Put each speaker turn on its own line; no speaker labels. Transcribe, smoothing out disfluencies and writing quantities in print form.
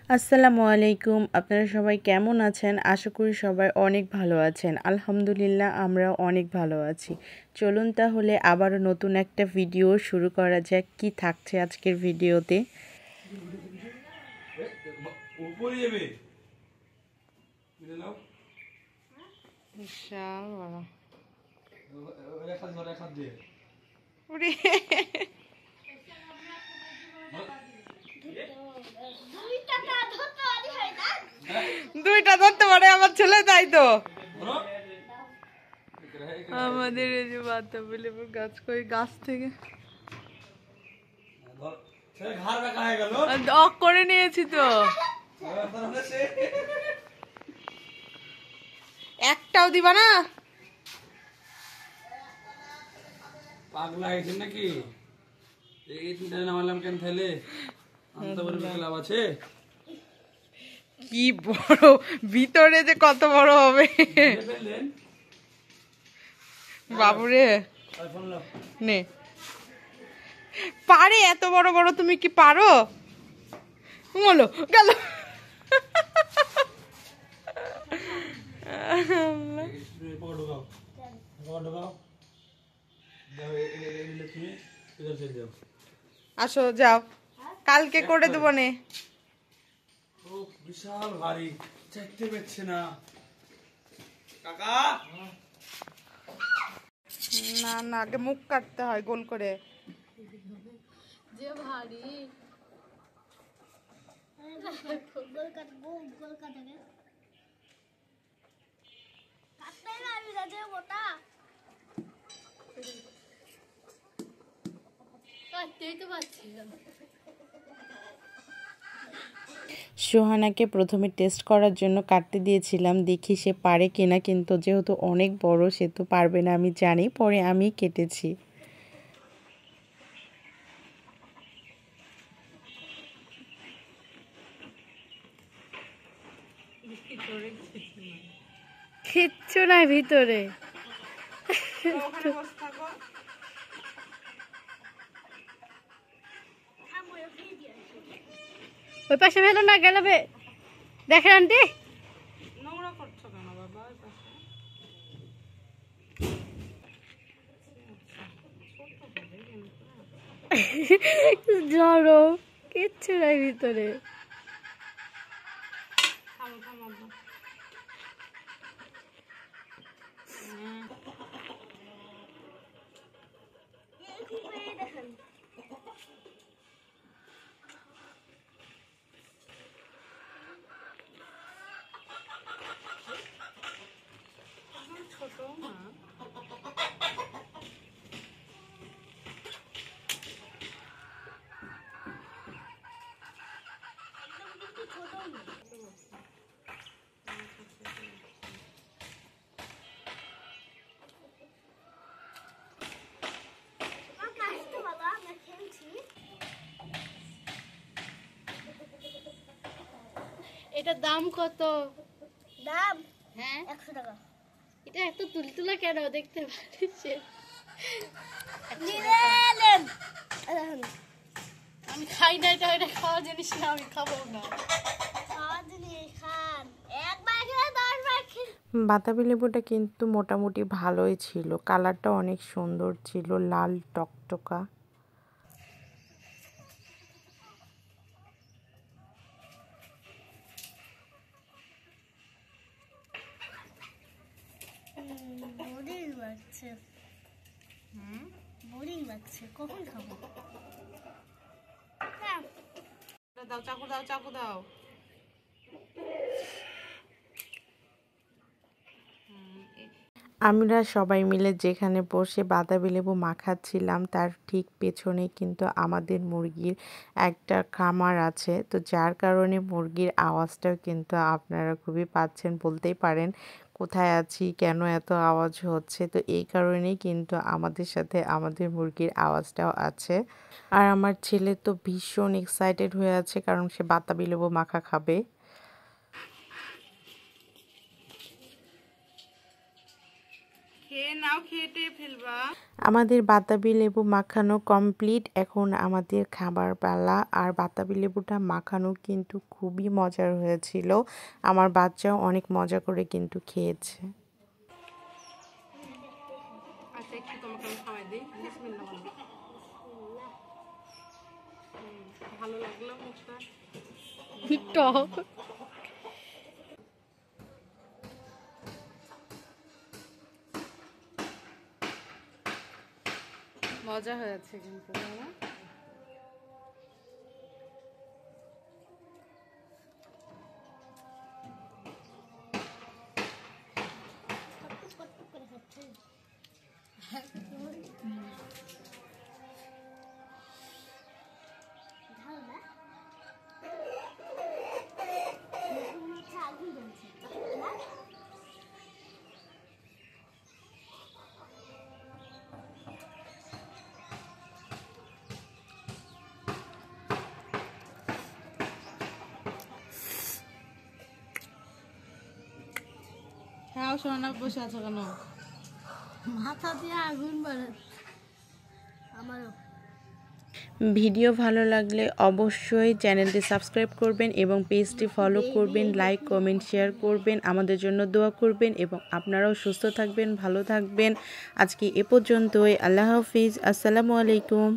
আসসালামু আলাইকুম। আপনারা সবাই কেমন আছেন? আশা করি সবাই অনেক ভালো আছেন। আলহামদুলিল্লাহ আমরাও অনেক ভালো আছি। চলুন তাহলে আবারও নতুন একটা ভিডিও শুরু করা যাক। কি থাকছে আজকের ভিডিওতে? দুইটা ধরতে পারে আমার ছেলে, তাই তো। আমাদের এই যে বাতাবি লেবুর গাছ, কই গাছ থেকে অক করে নিয়েছি তো। একটাও দিবা না?
পাগলা হয়েছে নাকি? এই তিনটা নামালাম কেন তাহলে? আনতে বলে লাভ আছে?
কি বড়, ভিতরে যে কত বড় হবে বাবুরে। নে, পারে এত বড় বড়, তুমি কি পারো? বলো গেল। আসো যাও, কালকে করে দেবো নে।
বিশাল ভারী, চাইতে পারছে না কাকা।
না না, আগে মুখ কাটতে হয় গোল করে।
যে ভারী গোল কাটবো, গোল কাটাবে কাটতে পারবি না যে মোটা কাটতেই তো পারছি না।
সোহানাকে প্রথমে টেস্ট করার জন্য কাটতে দিয়েছিলাম, দেখি সে পারে কিনা, কিন্তু যেহেতু অনেক বড় সে তো পারবে না আমি জানি, পরে আমি কেটেছি।
কিচ্ছু নাই ভিতরে। ওই পাশে ফেলো না, গেলাবে। দেখেন আন্টি,
নোংরা করছো কেন বাবা?
ঝড়ো কিচ্ছু নাই ভিতরে। এটার দাম কত? দাম হ্যাঁ 100 টাকা। এটা এত তুলতুলা কেন দেখতে পাচ্ছেন? আমি খাই না, এটা এটা খাওয়া জিনিস না, আমি খাবো না। খাওয়া জিনিস খান, একবার খেলে 10 বার খেলে।
বাতাবি লেবুটা কিন্তু মোটামুটি ভালোই ছিল, কালারটা অনেক সুন্দর ছিল, লাল টকটকা।
বোরিং লাগছে, বোরিং লাগছে, কখন খাবো?
দাও চাকু, দাও চাকু দাও। আমরা সবাই মিলে যেখানে বসে বাতাবি লেবু মাখাচ্ছিলাম তার ঠিক পেছনে কিন্তু আমাদের মুরগির একটা খামার আছে, তো যার কারণে মুরগির আওয়াজটাও কিন্তু আপনারা খুবই পাচ্ছেন, বলতেই পারেন কোথায় আছি, কেন এত আওয়াজ হচ্ছে। তো এই কারণেই কিন্তু আমাদের সাথে আমাদের মুরগির আওয়াজটাও আছে। আর আমার ছেলে তো ভীষণ এক্সাইটেড হয়ে আছে, কারণ সে বাতাবি লেবু মাখা খাবে। খেয়ে নাও, খেয়ে ফেলবা। আমাদের বাতাবি লেবু মাখানো কমপ্লিট। এখন আমাদের খাবার পালা। আর বাতাবি লেবুটা মাখানো কিন্তু খুবই মজার হয়েছিল। আমার বাচ্চাও অনেক মজা করে কিন্তু খেয়েছে।
আচ্ছা একটু তোমাকে আমি খাওয়াই দিই, বিসমিল্লাহ বলো। ভালো লাগলো মুখটা টক। মজা হয়েছে কিন্তু না? হ্যাঁ সোনা বসে আছো কেন? মাথা দিয়ে আগুন বাড়ে আমারও।
ভিডিও ভালো লাগলে অবশ্যই চ্যানেলটি সাবস্ক্রাইব করবেন এবং পেজটি ফলো করবেন, লাইক কমেন্ট শেয়ার করবেন, আমাদের জন্য দোয়া করবেন এবং আপনারাও সুস্থ থাকবেন, ভালো থাকবেন। আজকে এ পর্যন্তই। আল্লাহ হাফিজ। আসসালামু আলাইকুম।